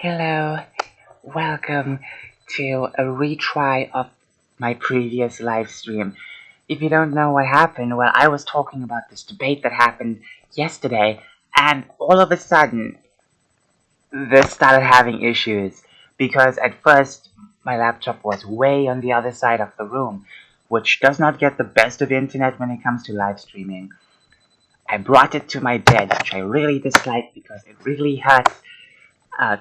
Hello, welcome to a retry of my previous live stream. If you don't know what happened, well, I was talking about this debate that happened yesterday, and all of a sudden, this started having issues because at first my laptop was way on the other side of the room, which does not get the best of internet when it comes to live streaming. I brought it to my bed, which I really dislike because it really hurts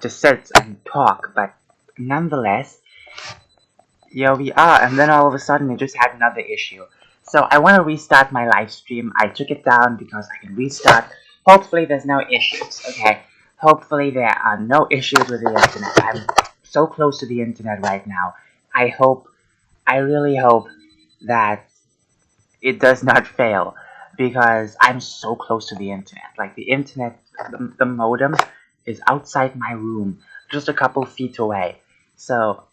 to sit and talk, but nonetheless, here we are, and then all of a sudden it just had another issue. So I want to restart my live stream. I took it down because I can restart. Hopefully there's no issues, okay? Hopefully there are no issues with the internet. I'm so close to the internet right now. I really hope that it does not fail because I'm so close to the internet. Like the internet, the modem is outside my room, just a couple feet away. So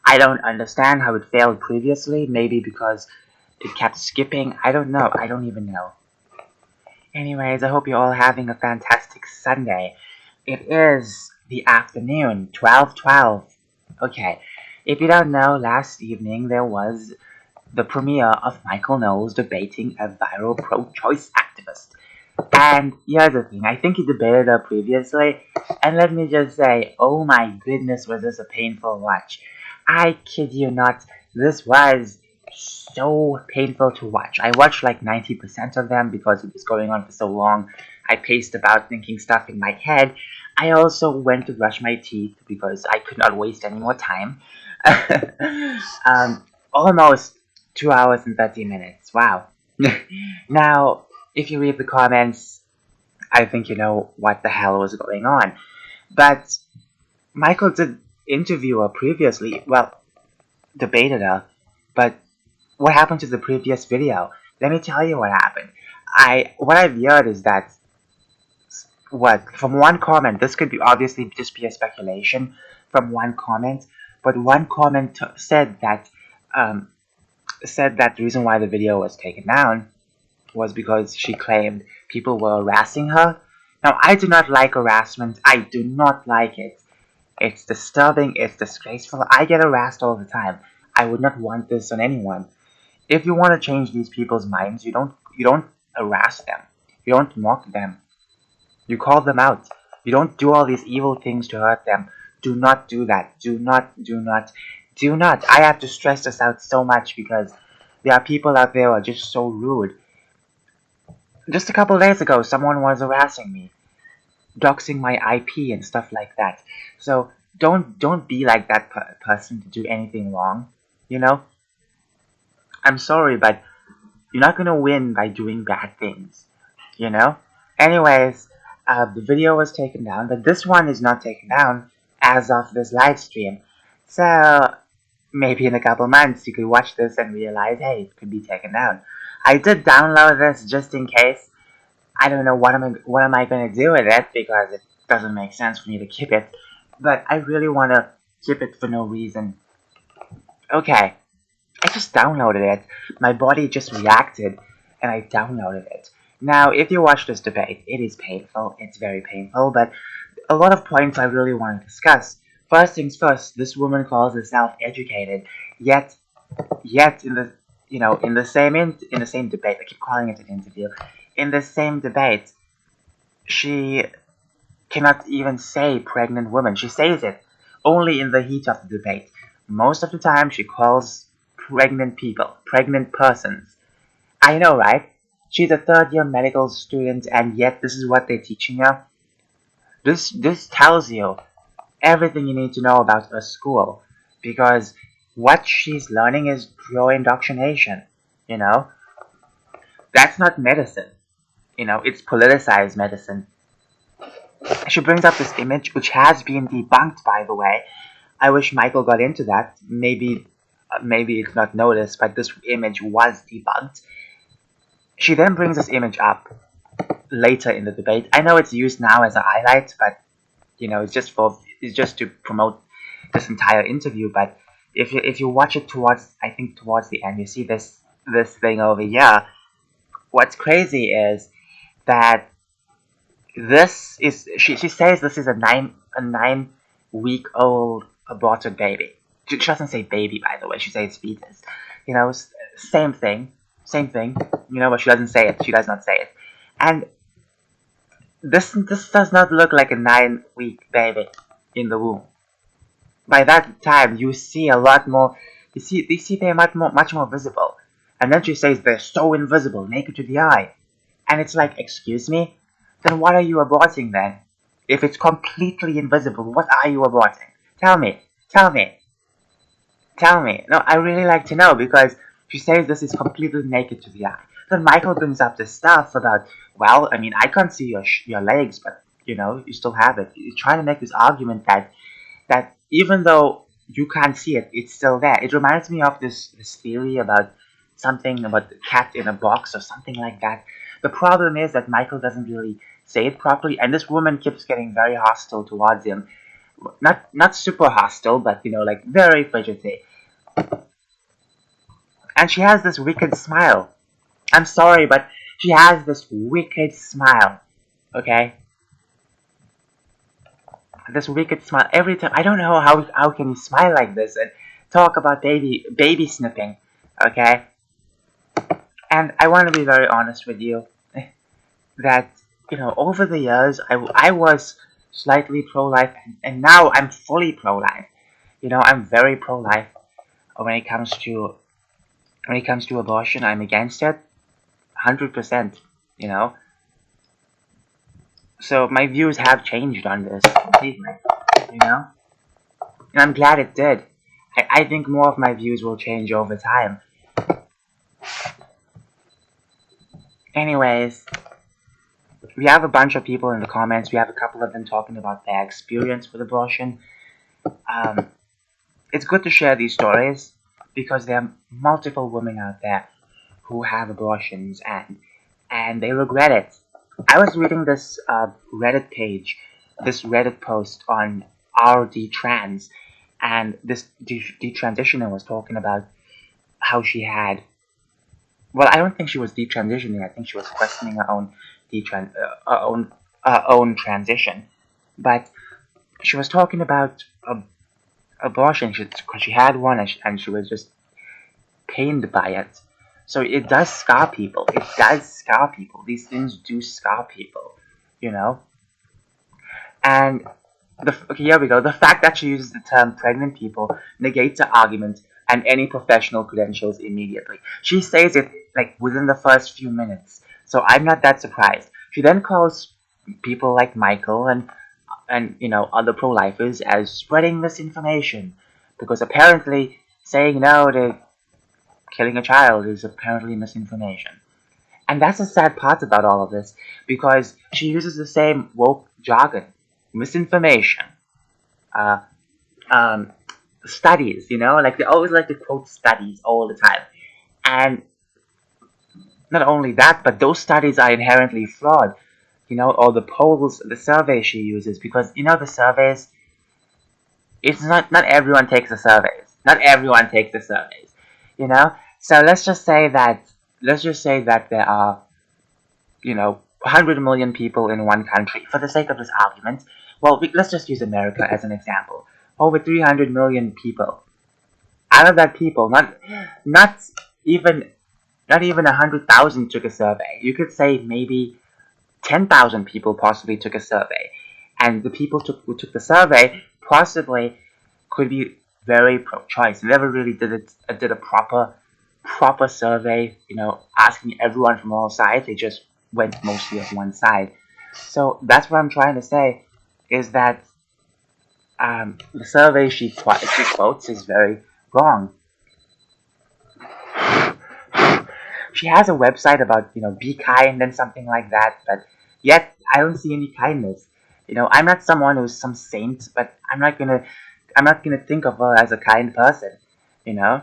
I don't understand how it failed previously. Maybe because it kept skipping. I don't know. I don't even know. Anyways, I hope you're all having a fantastic Sunday. It is the afternoon, 12:12. Okay, if you don't know, last evening there was the premiere of Michael Knowles debating a viral pro-choice activist. And here's the thing, I think he debated her previously, and let me just say, oh my goodness, was this a painful watch. I kid you not, this was so painful to watch. I watched like 90% of them because it was going on for so long. I paced about thinking stuff in my head. I also went to brush my teeth because I could not waste any more time. Almost 2 hours and 30 minutes. Wow. Now, if you read the comments, I think you know what the hell was going on. But Michael did interview her previously, well, debated her, but what happened to the previous video? Let me tell you what happened. What I've heard is that from one comment, this could be obviously just be a speculation from one comment, but one comment said that the reason why the video was taken down was because she claimed people were harassing her. Now, I do not like harassment. I do not like it. It's disturbing. It's disgraceful. I get harassed all the time. I would not want this on anyone. If you want to change these people's minds, you don't harass them. You don't mock them. You call them out. You don't do all these evil things to hurt them. Do not do that. Do not, do not, do not. I have to stress this out so much because there are people out there who are just so rude. Just a couple days ago, someone was harassing me, doxing my IP and stuff like that. So don't be like that person to do anything wrong. You know, I'm sorry, but you're not gonna win by doing bad things. You know. Anyways, the video was taken down, but this one is not taken down as of this live stream. So maybe in a couple months you could watch this and realize, hey, it could be taken down. I did download this just in case. I don't know what am I gonna do with it because it doesn't make sense for me to keep it. But I really wanna keep it for no reason. Okay, I just downloaded it. My body just reacted, and I downloaded it. Now, if you watch this debate, it is painful. It's very painful, but a lot of points I really want to discuss. First things first, this woman calls herself educated, yet in the in the same debate, I keep calling it an interview. In the same debate, she cannot even say pregnant woman. She says it only in the heat of the debate. Most of the time, she calls pregnant people, pregnant persons. I know, right? She's a third-year medical student, and yet this is what they're teaching her. This tells you everything you need to know about her school, because what she's learning is pure indoctrination. You know, that's not medicine. You know, it's politicized medicine. She brings up this image, which has been debunked, by the way. I wish Michael got into that. Maybe it's not noticed, but this image was debunked. She then brings this image up later in the debate. I know it's used now as a highlight, but you know, it's just to promote this entire interview. But if you watch it towards the end, you see this thing over here. What's crazy is that this is she says this is a 9 week-old aborted baby. She doesn't say baby, by the way. She says fetus. You know, same thing. Same thing. You know, but she doesn't say it. She does not say it. And this does not look like a 9-week baby in the womb. By that time, you see a lot more. You see they're much more visible. And then she says they're so invisible, naked to the eye. And it's like, excuse me? Then what are you aborting then? If it's completely invisible, what are you aborting? Tell me. Tell me. Tell me. No, I really like to know, because she says this is completely naked to the eye. Then Michael brings up this stuff about, well, I mean, I can't see your legs, but, you know, you still have it. He's trying to make this argument that even though you can't see it, it's still there. It reminds me of this theory about something about the cat in a box or something like that. The problem is that Michael doesn't really say it properly, and this woman keeps getting very hostile towards him. Not super hostile, but, you know, like very fidgety. And she has this wicked smile. I'm sorry, but she has this wicked smile. Okay? This wicked smile every time. I don't know how can you smile like this and talk about baby snipping. Okay? And I want to be very honest with you that, you know, over the years I was slightly pro-life, and now I'm fully pro-life. You know, I'm very pro-life. When it comes to abortion, I'm against it 100%, you know. So my views have changed on this completely, you know. And I'm glad it did. I think more of my views will change over time. Anyways, we have a bunch of people in the comments. We have a couple of them talking about their experience with abortion. It's good to share these stories, because there are multiple women out there who have abortions and they regret it. I was reading this Reddit page, this Reddit post on RD and this detransitioner was talking about how she had. Well, I don't think she was detransitioning. I think she was questioning her own transition. But she was talking about abortion, because she had one, and she was just pained by it. So it does scar people. It does scar people. These things do scar people, you know. And okay, here we go. The fact that she uses the term pregnant people negates the argument and any professional credentials immediately. She says it like within the first few minutes. So I'm not that surprised. She then calls people like Michael and you know, other pro-lifers as spreading misinformation, because apparently saying no to killing a child is apparently misinformation. And that's the sad part about all of this, because she uses the same woke jargon. Misinformation. Studies, you know? Like, they always like to quote studies all the time. And not only that, but those studies are inherently flawed. You know, or the polls, the surveys she uses, because, you know, the surveys, it's not everyone takes the surveys. Not everyone takes the surveys, you know? So let's just say that there are, you know, 100 million people in one country. For the sake of this argument, well, let's just use America as an example. Over 300 million people. Out of that people, not even 100,000 took a survey. You could say maybe 10,000 people possibly took a survey, and the people who took the survey possibly could be very pro-choice. Never really did a proper survey, you know, asking everyone from all sides. They just went mostly of one side. So that's what I'm trying to say, is that the survey she quotes is very wrong. She has a website about, you know, be kind and something like that, but yet I don't see any kindness. You know, I'm not someone who's some saint, but I'm not gonna think of her as a kind person, you know?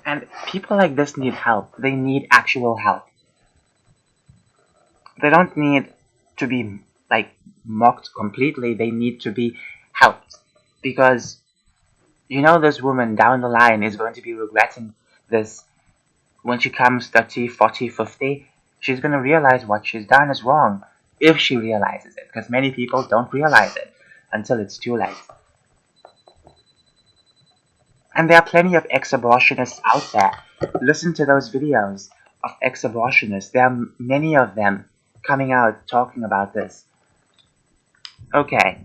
And people like this need help. They need actual help. They don't need to be, like, mocked completely. They need to be helped. Because, you know, this woman down the line is going to be regretting this when she comes 30, 40, 50. She's going to realize what she's done is wrong, if she realizes it, because many people don't realize it. until it's too late. And there are plenty of ex-abortionists out there. Listen to those videos of ex-abortionists. There are many of them coming out talking about this. Okay.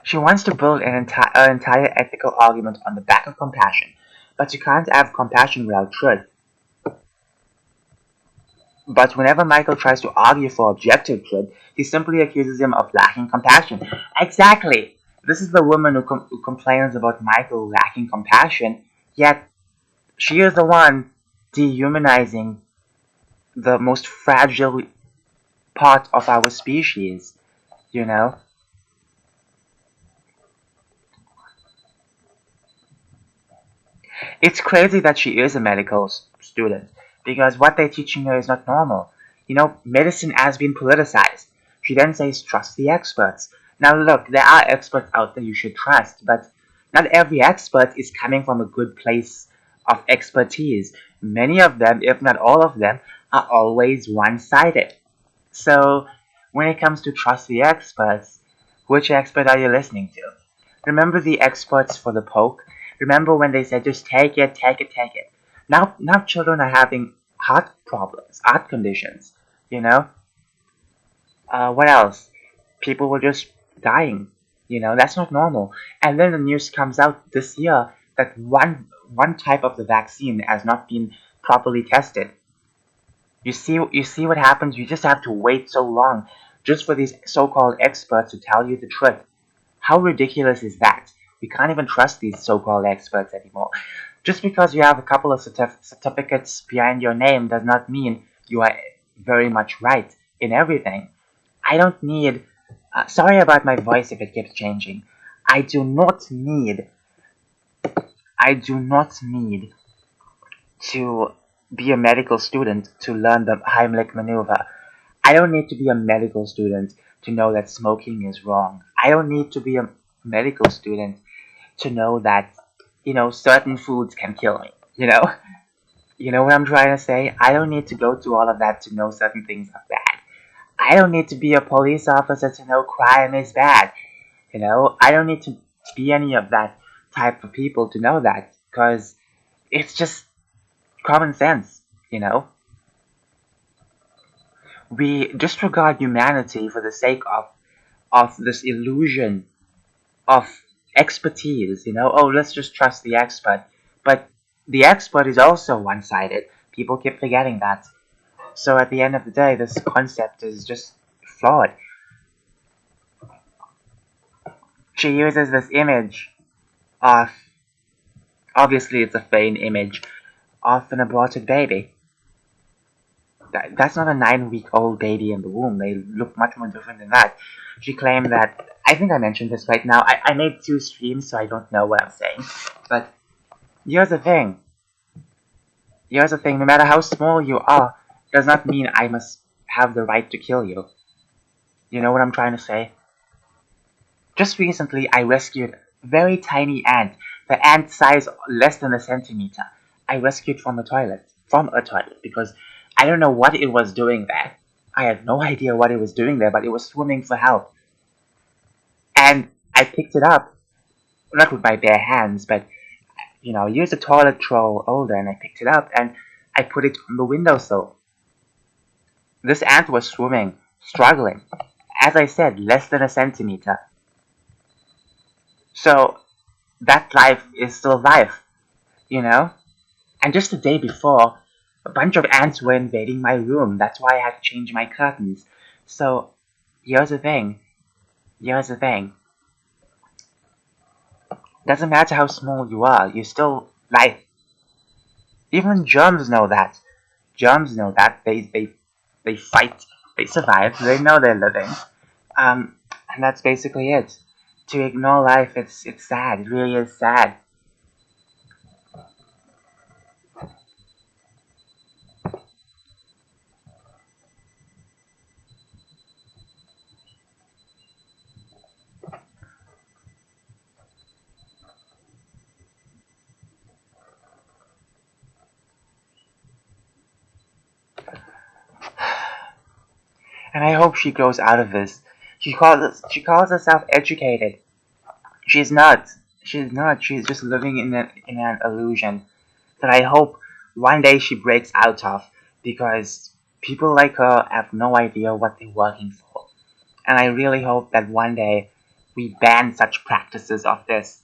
She wants to build an entire ethical argument on the back of compassion. But you can't have compassion without truth. But whenever Michael tries to argue for objective truth, he simply accuses him of lacking compassion. Exactly! This is the woman who complains about Michael lacking compassion, yet she is the one dehumanizing the most fragile part of our species, you know? It's crazy that she is a medical student, because what they're teaching her is not normal. You know, medicine has been politicized. She then says, trust the experts. Now look, there are experts out there you should trust, but not every expert is coming from a good place of expertise. Many of them, if not all of them, are always one-sided. So, when it comes to trust the experts, which expert are you listening to? Remember the experts for the poke? Remember when they said just take it, take it, take it? Now children are having heart problems, heart conditions. You know. What else? People were just dying. You know, that's not normal. And then the news comes out this year that one type of the vaccine has not been properly tested. You see what happens. You just have to wait so long just for these so-called experts to tell you the truth. How ridiculous is that? We can't even trust these so-called experts anymore. Just because you have a couple of certificates behind your name does not mean you are very much right in everything. I don't need. Sorry about my voice if it keeps changing. I do not need. I do not need to be a medical student to learn the Heimlich maneuver. I don't need to be a medical student to know that smoking is wrong. I don't need to be a medical student to know that, certain foods can kill me. You know what I'm trying to say? I don't need to go through all of that to know certain things are bad. I don't need to be a police officer to know crime is bad. I don't need to be any of that type of people to know that, because it's just common sense, you know? We disregard humanity for the sake of this illusion of expertise, oh, let's just trust the expert. But the expert is also one-sided. People keep forgetting that. So at the end of the day, this concept is just flawed. She uses this image of, obviously it's a feigned image, of an aborted baby. That's not a 9-week-old baby in the womb. They look much more different than that. She claimed that, I think I mentioned this right now, I made 2 streams, so I don't know what I'm saying. But here's the thing. No matter how small you are, does not mean I must have the right to kill you. You know what I'm trying to say? Just recently, I rescued a very tiny ant, the ant size less than a centimeter. I rescued from a toilet, because I don't know what it was doing there. I had no idea what it was doing there, but it was swimming for help. And I picked it up, not with my bare hands, but, used a toilet roll holder, and I picked it up, and I put it on the windowsill. This ant was swimming, struggling. As I said, less than a centimeter. So, that life is still life, you know? And just the day before, a bunch of ants were invading my room. That's why I had to change my curtains. So, here's the thing. Doesn't matter how small you are, you're still life. Even germs know that. Germs know that. They fight. They survive. They know they're living. And that's basically it. To ignore life, it's sad. It really is sad. And I hope she grows out of this. She calls herself educated. She's not. She's not. She's just living in an illusion that I hope one day she breaks out of, because people like her have no idea what they're working for. And I really hope that one day we ban such practices of this.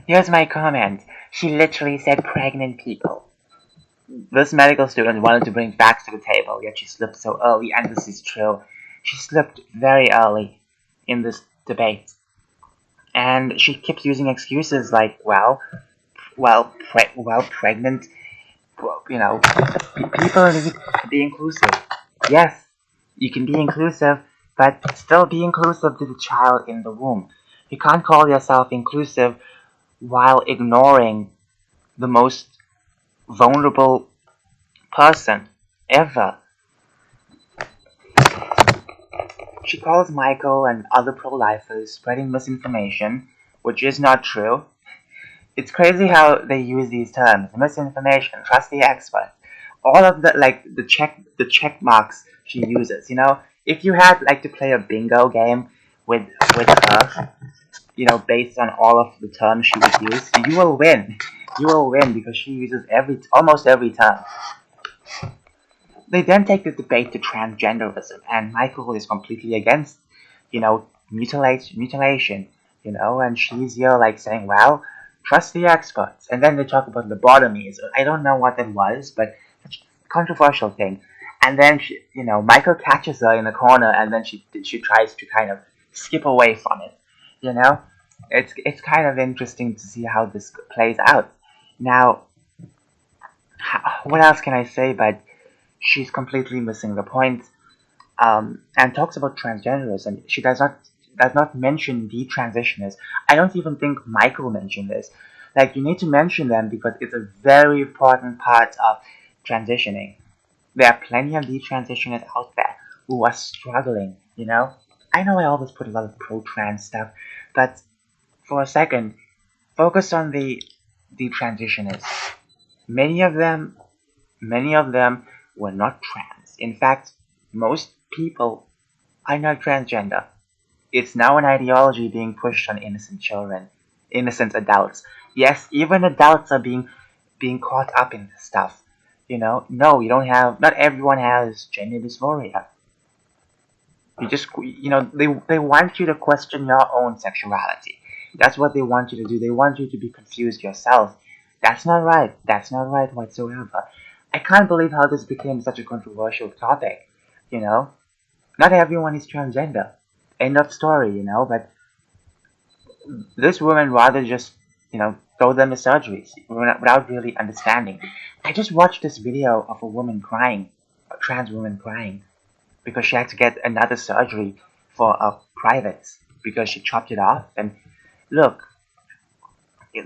Here's my comment. She literally said pregnant people. This medical student wanted to bring facts to the table, yet she slipped so early, and this is true. She slipped very early in this debate. And she keeps using excuses like, pregnant, people need to be inclusive. Yes, you can be inclusive, but still be inclusive to the child in the womb. You can't call yourself inclusive while ignoring the most vulnerable person ever. She calls Michael and other pro-lifers spreading misinformation, which is not true. It's crazy how they use these terms: misinformation, trust the experts. All of the check marks she uses. If you had like to play a bingo game with her, based on all of the terms she would use, you will win. You will win because she uses almost every term. They then take the debate to transgenderism, and Michael is completely against, mutilation, and she's here like saying, well, trust the experts. And then they talk about lobotomies. I don't know what that was, but it's a controversial thing. And then Michael catches her in the corner, and then she tries to kind of skip away from it. You know, it's kind of interesting to see how this plays out. Now, what else can I say? But she's completely missing the point, and talks about transgenderism. She does not mention detransitioners. I don't even think Michael mentioned this. Like, you need to mention them because it's a very important part of transitioning. There are plenty of detransitioners out there who are struggling. I know I always put a lot of pro-trans stuff, but for a second, focus on the detransitioners. Many of them Many of them were not trans. In fact, most people are not transgender. It's now an ideology being pushed on innocent children, innocent adults. Yes, even adults are being caught up in this stuff. No, you don't have. Not everyone has gender dysphoria. They want you to question your own sexuality. That's what they want you to do. They want you to be confused yourself. That's not right. That's not right whatsoever. I can't believe how this became such a controversial topic. You know, not everyone is transgender. End of story. But this woman rather just throw them to surgeries without really understanding. I just watched this video of a woman crying, a trans woman crying, because she had to get another surgery for a private because she chopped it off. And look,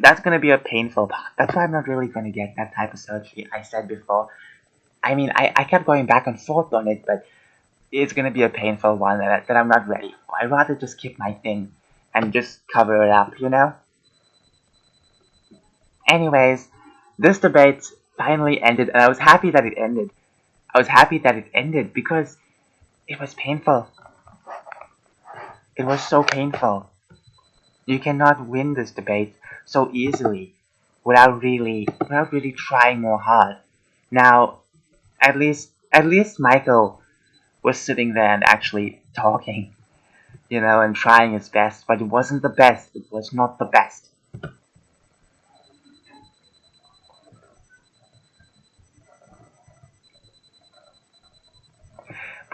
that's going to be a painful part. That's why I'm not really going to get that type of surgery. I said before. I mean, I kept going back and forth on it, but it's going to be a painful one that I'm not ready for. I'd rather just keep my thing and just cover it up. Anyways, this debate finally ended, and I was happy that it ended. I was happy that it ended because it was painful. It was so painful. You cannot win this debate so easily without really trying more hard. Now, at least Michael was sitting there and actually talking, and trying his best, but it wasn't the best. It was not the best.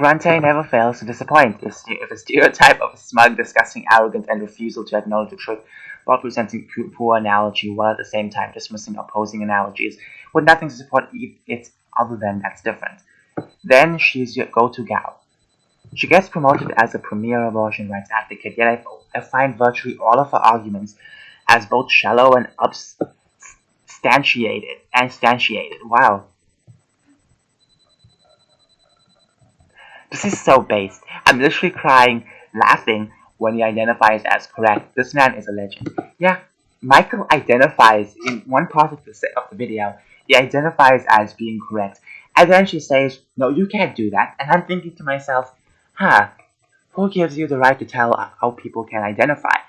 Grante never fails to disappoint. If a stereotype of smug, disgusting arrogance and refusal to acknowledge the truth, while presenting poor analogy while at the same time dismissing opposing analogies, with nothing to support it other than that's different. Then she's your go-to gal. She gets promoted as a premier abortion rights advocate, yet I find virtually all of her arguments as both shallow and instantiated. Wow. This is so base. I'm literally crying, laughing when he identifies as correct. This man is a legend. Yeah, Michael identifies in one part of the video. He identifies as being correct, and then she says, "No, you can't do that." And I'm thinking to myself, "Huh? Who gives you the right to tell how people can identify?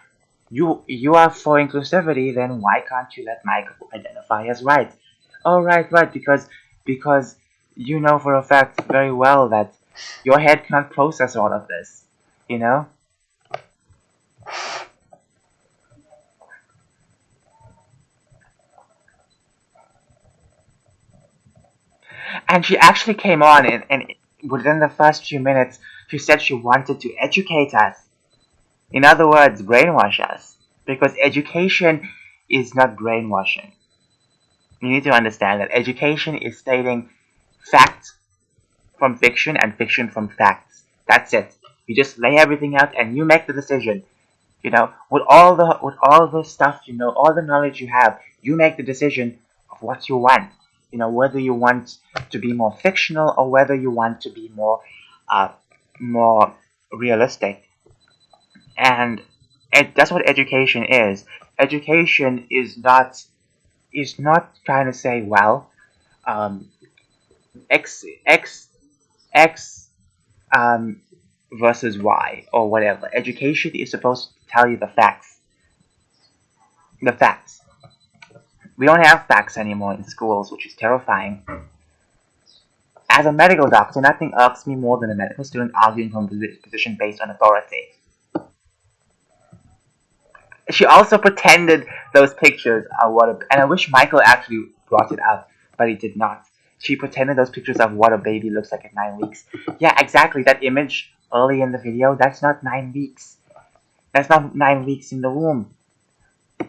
You are for inclusivity, then why can't you let Michael identify as right?" Oh, right, because you know for a fact very well that your head cannot process all of this, you know? And she actually came on, and within the first few minutes, she said she wanted to educate us. In other words, brainwash us. Because education is not brainwashing. You need to understand that education is stating facts from fiction and fiction from facts. That's it. You just lay everything out and you make the decision. You know, with all the stuff you know, all the knowledge you have, you make the decision of what you want. You know, whether you want to be more fictional or whether you want to be more realistic. And that's what education is. Education is not trying to say, well, x x x versus y or whatever. Education is supposed to tell you the facts. The facts. We don't have facts anymore in schools, which is terrifying. As a medical doctor, nothing irks me more than a medical student arguing from a position based on authority. She also pretended those pictures are and I wish Michael actually brought it up, but he did not. She pretended those pictures of what a baby looks like at 9 weeks. Yeah, exactly. That image early in the video, that's not 9 weeks. That's not 9 weeks in the womb.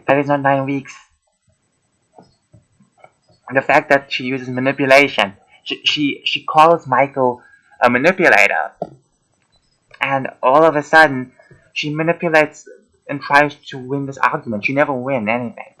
That is not 9 weeks. The fact that she uses manipulation. She calls Michael a manipulator. And all of a sudden, she manipulates and tries to win this argument. She never wins anything.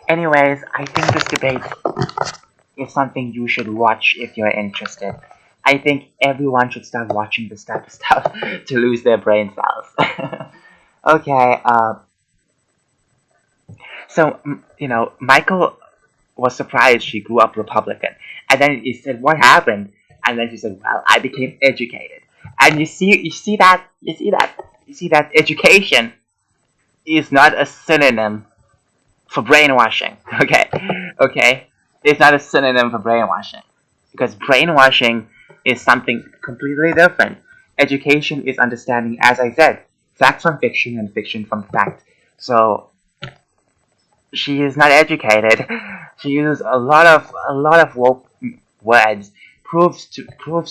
Anyways, I think this debate is something you should watch if you're interested. I think everyone should start watching this type of stuff to lose their brain cells. Okay, so, you know, Michael was surprised she grew up Republican. And then he said, "What happened?" And then she said, "Well, I became educated." And you see that education is not a synonym for brainwashing. Okay, it's not a synonym for brainwashing because brainwashing is something completely different. Education is understanding, as I said, fact from fiction and fiction from fact. So she is not educated. She uses a lot of woke words. Proves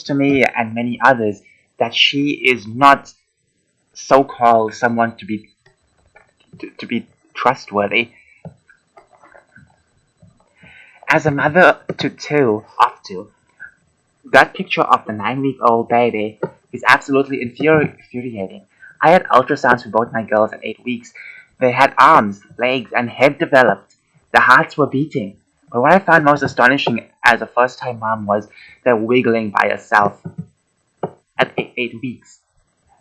to me and many others that she is not so-called someone to be trustworthy. As a mother of two, that picture of the 9-week-old baby is absolutely infuriating. I had ultrasounds for both my girls at 8 weeks. They had arms, legs, and head developed. The hearts were beating. But what I found most astonishing as a first-time mom was their wiggling by herself at 8 weeks.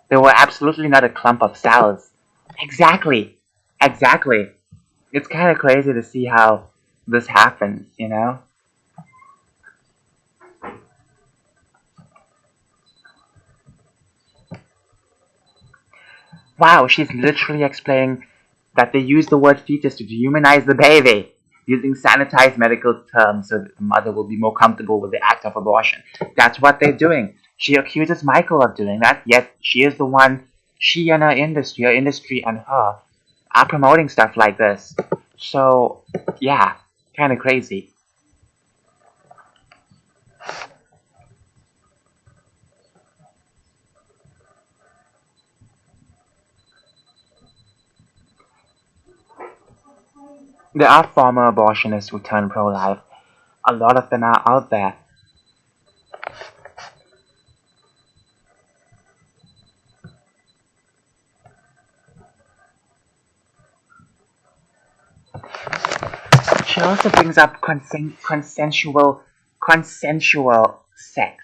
They were absolutely not a clump of cells. Exactly. It's kind of crazy to see how this happens, you know? Wow, she's literally explaining that they use the word fetus to dehumanize the baby. using sanitized medical terms so that the mother will be more comfortable with the act of abortion. That's what they're doing. She accuses Michael of doing that, yet she is the one, she and her industry and her, are promoting stuff like this. So, yeah, kind of crazy. There are former abortionists who turn pro-life. A lot of them are out there. She also brings up consensual sex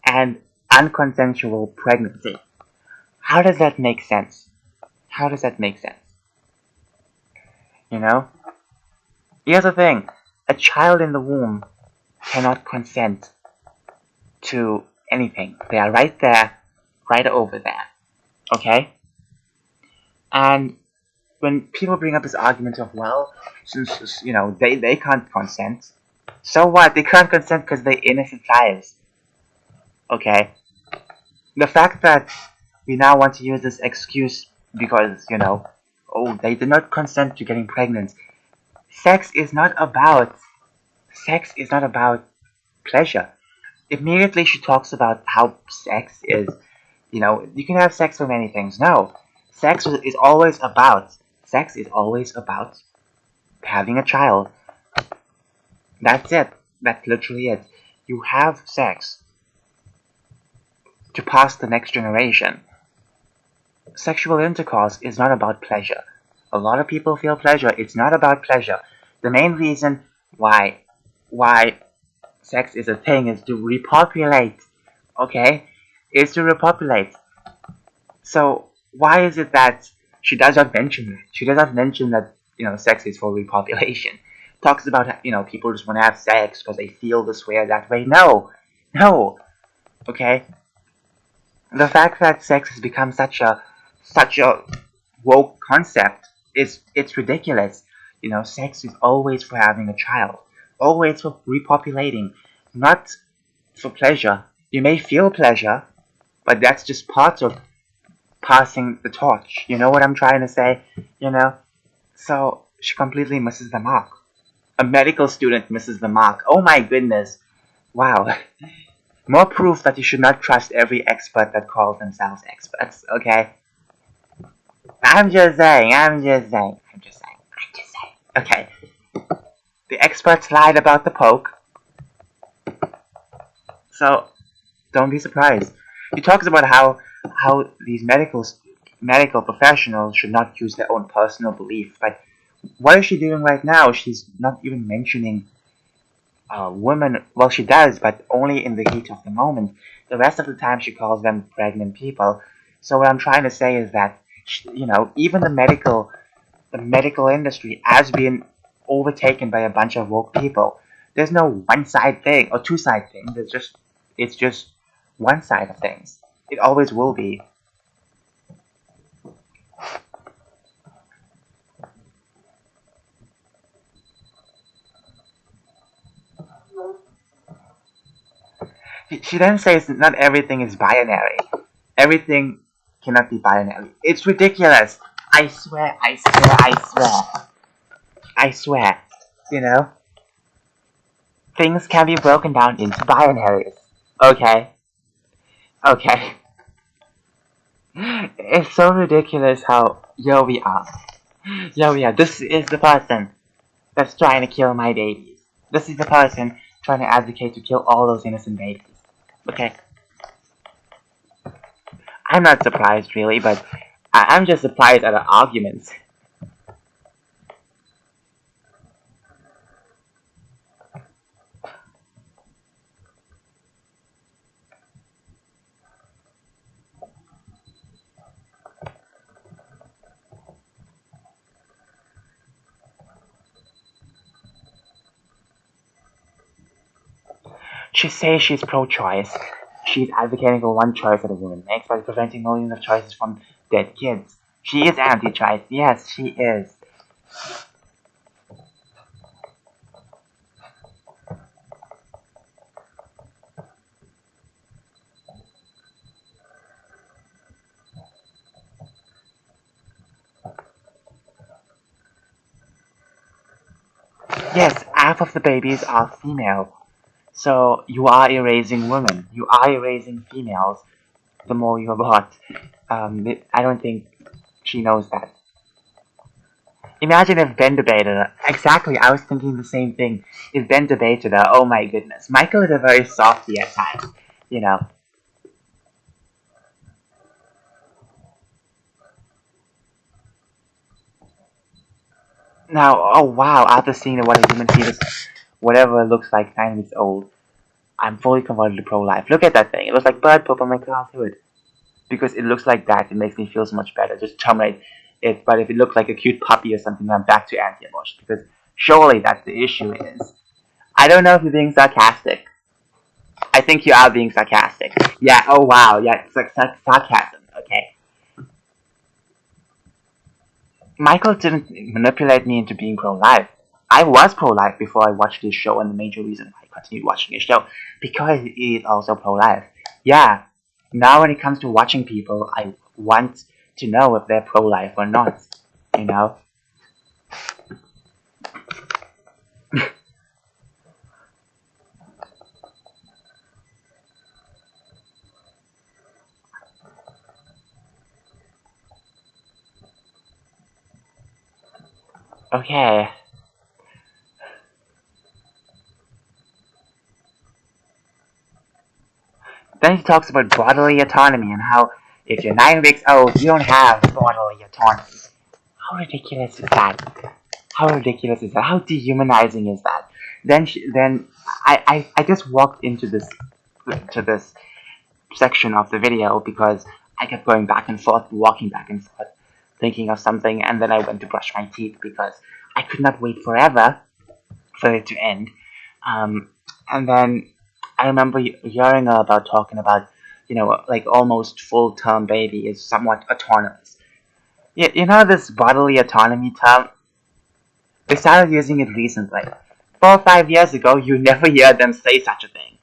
and unconsensual pregnancy. How does that make sense? How does that make sense? You know? Here's the thing. A child in the womb cannot consent to anything. They are right there, right over there. Okay? And when people bring up this argument of, well, since, they can't consent, so what? They can't consent because they're innocent lives. Okay? The fact that we now want to use this excuse because, oh, they did not consent to getting pregnant. Sex is not about pleasure. Immediately she talks about how sex is, you can have sex for many things. No. Sex is always about having a child. That's it. That's literally it. You have sex to pass the next generation. Sexual intercourse is not about pleasure. A lot of people feel pleasure. It's not about pleasure. The main reason why sex is a thing is to repopulate. Okay? Is to repopulate. So why is it that she does not mention that? She does not mention that, sex is for repopulation. Talks about, people just want to have sex because they feel this way or that way. No. No. Okay? The fact that sex has become such a woke concept it's ridiculous. Sex is always for having a child. Always for repopulating. Not for pleasure. You may feel pleasure, but that's just part of passing the torch. You know what I'm trying to say? So she completely misses the mark. A medical student misses the mark. Oh my goodness. Wow. More proof that you should not trust every expert that calls themselves experts, okay? I'm just saying. Okay. The experts lied about the poke. So, don't be surprised. He talks about how these medical professionals should not use their own personal belief. But what is she doing right now? She's not even mentioning women. Well, she does, but only in the heat of the moment. The rest of the time, she calls them pregnant people. So what I'm trying to say is that, even the medical industry has been overtaken by a bunch of woke people. There's no one-side thing or two-side thing. It's just one side of things. It always will be. She then says not everything is binary. Everything cannot be binary. It's ridiculous. I swear. Things can be broken down into binaries. Okay? Okay. It's so ridiculous how, here we are. This is the person that's trying to kill my babies. This is the person trying to advocate to kill all those innocent babies. Okay? I'm not surprised, really, but I'm just surprised at the arguments. She says she's pro-choice. She's advocating for one choice that a woman makes by preventing millions of choices from dead kids. She is anti-choice. Yes, she is. Yes, half of the babies are female. So you are erasing women. You are erasing females the more you abort. I don't think she knows that. Imagine if Ben debated her. Exactly, I was thinking the same thing. If Ben debated her, oh my goodness. Michael is a very softy at times, you know. Now, oh wow, after seeing what a human fetus, whatever it looks like 9 weeks old, I'm fully converted to pro-life. Look at that thing. It looks like bird poop on my childhood. Because it looks like that, it makes me feel so much better. Just terminate it. But if it looks like a cute puppy or something, I'm back to anti-abortion. Because surely that's the issue is. I don't know if you're being sarcastic. I think you are being sarcastic. Yeah, oh wow, yeah, it's like sarcasm, okay? Michael didn't manipulate me into being pro-life. I was pro-life before I watched this show, and the major reason why I continued watching this show, because it is also pro-life. Yeah, now when it comes to watching people, I want to know if they're pro-life or not, you know? Okay. Then he talks about bodily autonomy and how if you're 9 weeks old, you don't have bodily autonomy. How ridiculous is that? How ridiculous is that? How dehumanizing is that? Then I just walked into this section of the video because I kept going back and forth, walking back and forth, thinking of something, and then I went to brush my teeth because I could not wait forever for it to end. And then I remember hearing her about talking about, like almost full-term baby is somewhat autonomous. You know this bodily autonomy term? They started using it recently. 4 or 5 years ago, you never hear them say such a thing.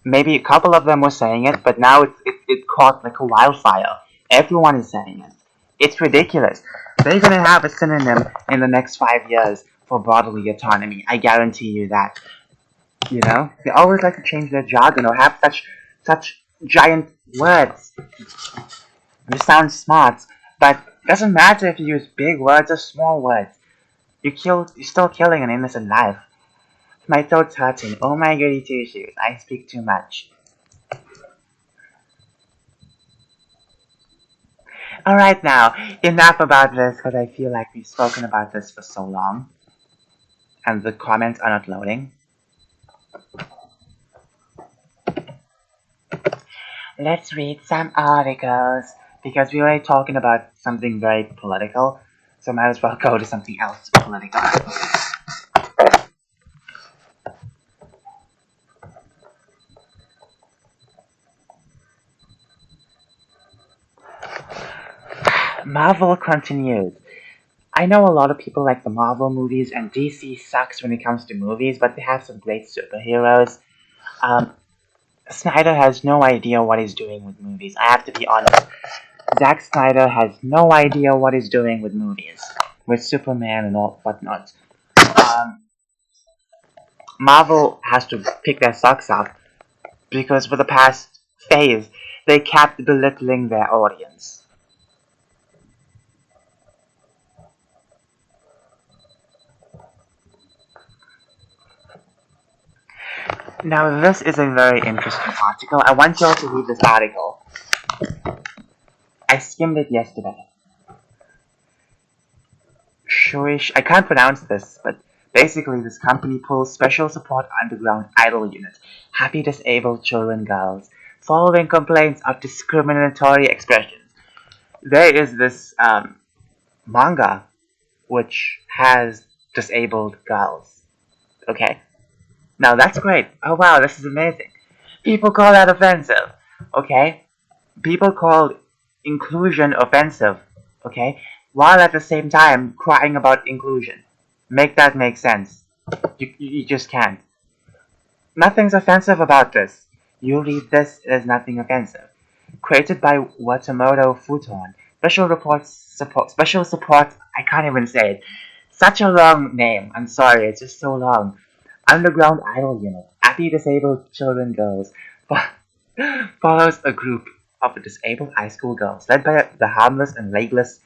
Maybe a couple of them were saying it, but now it caught like a wildfire. Everyone is saying it. It's ridiculous. They're gonna have a synonym in the next 5 years for bodily autonomy. I guarantee you that. You know, they always like to change their jargon or have such giant words. You sound smart, but it doesn't matter if you use big words or small words. You're still killing an innocent life. My throat's hurting. Oh my goody two shoes. I speak too much. Alright now, enough about this because I feel like we've spoken about this for so long. And the comments are not loading. Let's read some articles because we're already talking about something very political. So might as well go to something else political. Marvel continues. I know a lot of people like the Marvel movies, and DC sucks when it comes to movies, but they have some great superheroes. Snyder has no idea what he's doing with movies. I have to be honest. Zack Snyder has no idea what he's doing with movies, with Superman and all whatnot. Marvel has to pick their socks off because for the past phase, they kept belittling their audience. Now this is a very interesting article. I want you all to read this article. I skimmed it yesterday. I can't pronounce this, but basically this company pulls special support underground idol unit, happy disabled children girls, following complaints of discriminatory expressions. There is this manga which has disabled girls. Okay? Now that's great. Oh wow, this is amazing. People call that offensive. Okay? People call inclusion offensive. Okay? While at the same time crying about inclusion. Make that make sense. You just can't. Nothing's offensive about this. You read this, there's nothing offensive. Created by Watamoto Futon. Special support, I can't even say it. Such a long name. I'm sorry, it's just so long. Underground Idol Unit. Happy Disabled Children Girls. Follows a group of disabled high school girls led by the harmless and legless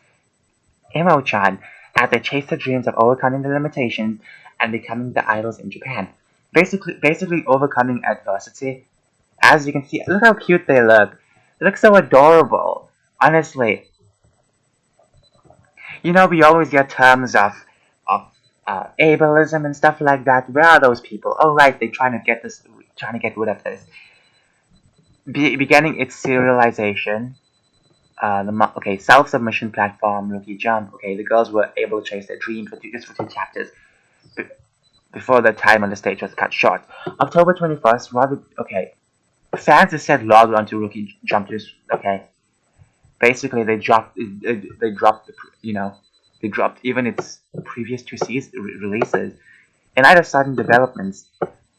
Imo-chan as they chase their dreams of overcoming the limitations and becoming the idols in Japan. Basically overcoming adversity. As you can see, look how cute they look. They look so adorable. Honestly, we always get terms of ableism and stuff like that. Where are those people? Oh right, they're trying to get rid of this. Beginning its serialization, self-submission platform, Rookie Jump. Okay, the girls were able to chase their dreams for just for 2 chapters before their time on the stage was cut short. October 21st, fans have said log on to Rookie Jump. Basically they dropped even its previous 2 releases. In light of sudden developments,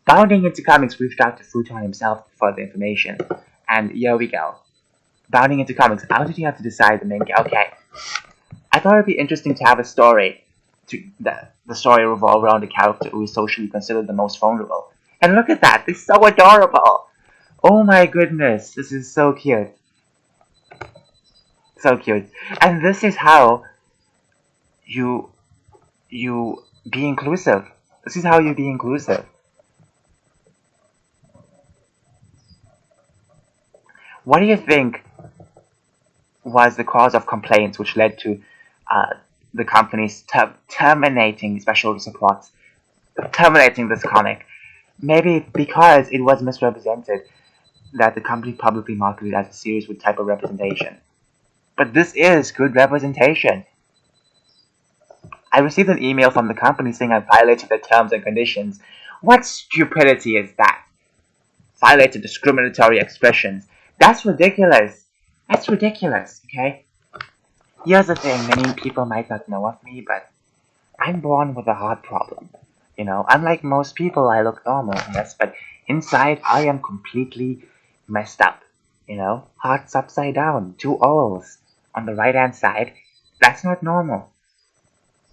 Bounding into Comics reached out to Futon himself for the information, and here we go. Bounding into Comics, how did you have to decide the main character? Okay, I thought it'd be interesting to have a story, the story revolve around a character who is socially considered the most vulnerable. And look at that, they're so adorable! Oh my goodness, this is so cute. So cute. And this is how you be inclusive. This is how you be inclusive. What do you think was the cause of complaints which led to the companies terminating special supports, terminating this comic? Maybe because it was misrepresented that the company publicly marketed as a series with type of representation. But this is good representation. I received an email from the company saying I violated their terms and conditions. What stupidity is that? Violated discriminatory expressions. That's ridiculous. That's ridiculous, okay? Here's the thing, many people might not know of me, but I'm born with a heart problem. Unlike most people, I look normal, yes, but inside I am completely messed up. Heart's upside down, 2 O's on the right hand side. That's not normal.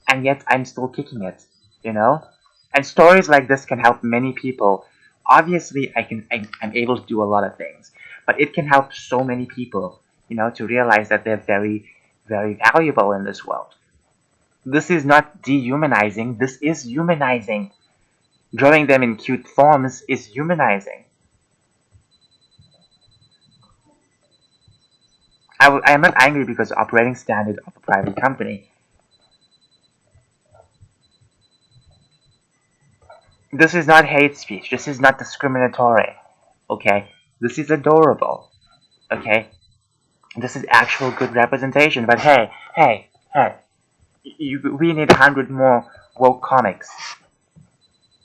And yet I'm still kicking it, And stories like this can help many people. Obviously, I'm able to do a lot of things, but it can help so many people, to realize that they're very, very valuable in this world. This is not dehumanizing, this is humanizing. Drawing them in cute forms is humanizing. I am not angry because of the operating standard of a private company. This is not hate speech. This is not discriminatory. Okay? This is adorable. Okay? This is actual good representation. But hey, we need 100 more woke comics.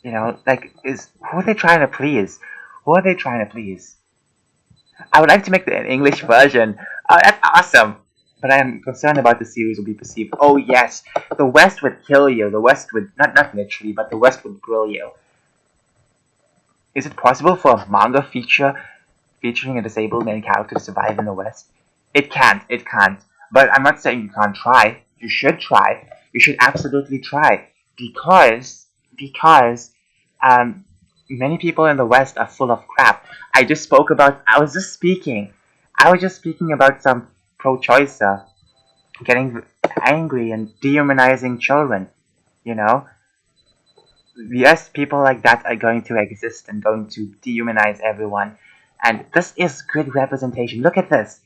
Who are they trying to please? Who are they trying to please? I would like to make an English version. Oh, that's awesome. But I am concerned about the series will be perceived. Oh yes, the West would kill you. The West would, not literally, but the West would grill you. Is it possible for a manga featuring a disabled main character to survive in the West? It can't. But I'm not saying you can't try. You should try. You should absolutely try. Because many people in the West are full of crap. I was just speaking about some pro-choicer getting angry and dehumanizing children, Yes, people like that are going to exist and going to dehumanize everyone. And this is good representation. Look at this.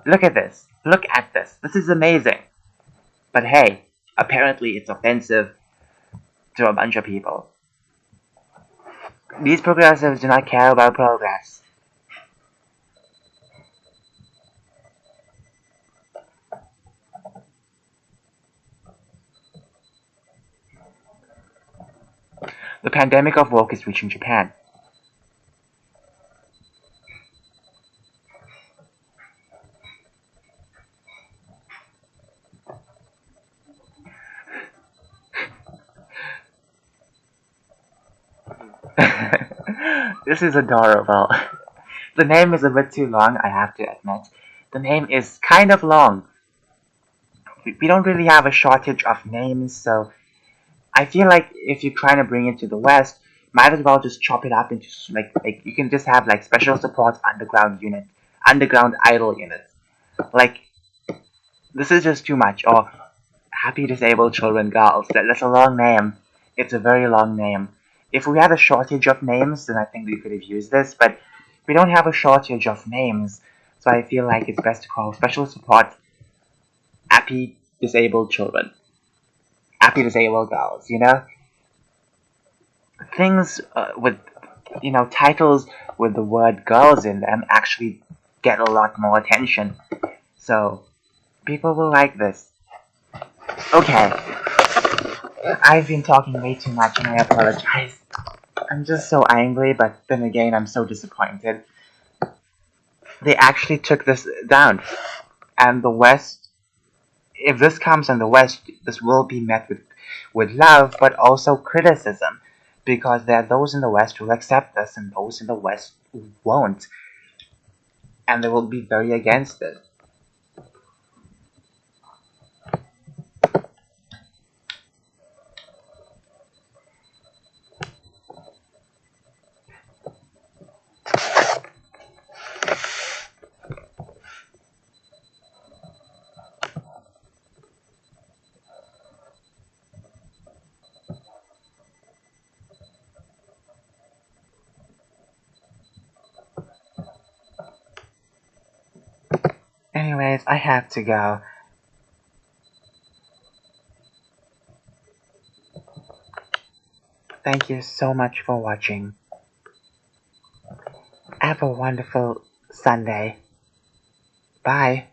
Look at this. This is amazing. But hey, apparently it's offensive to a bunch of people. These progressives do not care about progress. The pandemic of woke is reaching Japan. This is adorable. The name is a bit too long, I have to admit. The name is kind of long. We don't really have a shortage of names, so I feel like if you're trying to bring it to the West, might as well just chop it up into like you can just have like special support underground unit, underground idol units. Like this is just too much. Or happy disabled children girls. That's a long name. It's a very long name. If we had a shortage of names, then I think we could have used this, but we don't have a shortage of names, so I feel like it's best to call special support happy disabled children. Happy disabled girls, you know? Things with, titles with the word girls in them actually get a lot more attention. So, people will like this. Okay, I've been talking way too much and I apologize. I'm just so angry, but then again, I'm so disappointed. They actually took this down. And the West, if this comes in the West, this will be met with love, but also criticism. Because there are those in the West who accept this and those in the West who won't. And they will be very against it. Anyways, I have to go. Thank you so much for watching. Have a wonderful Sunday. Bye.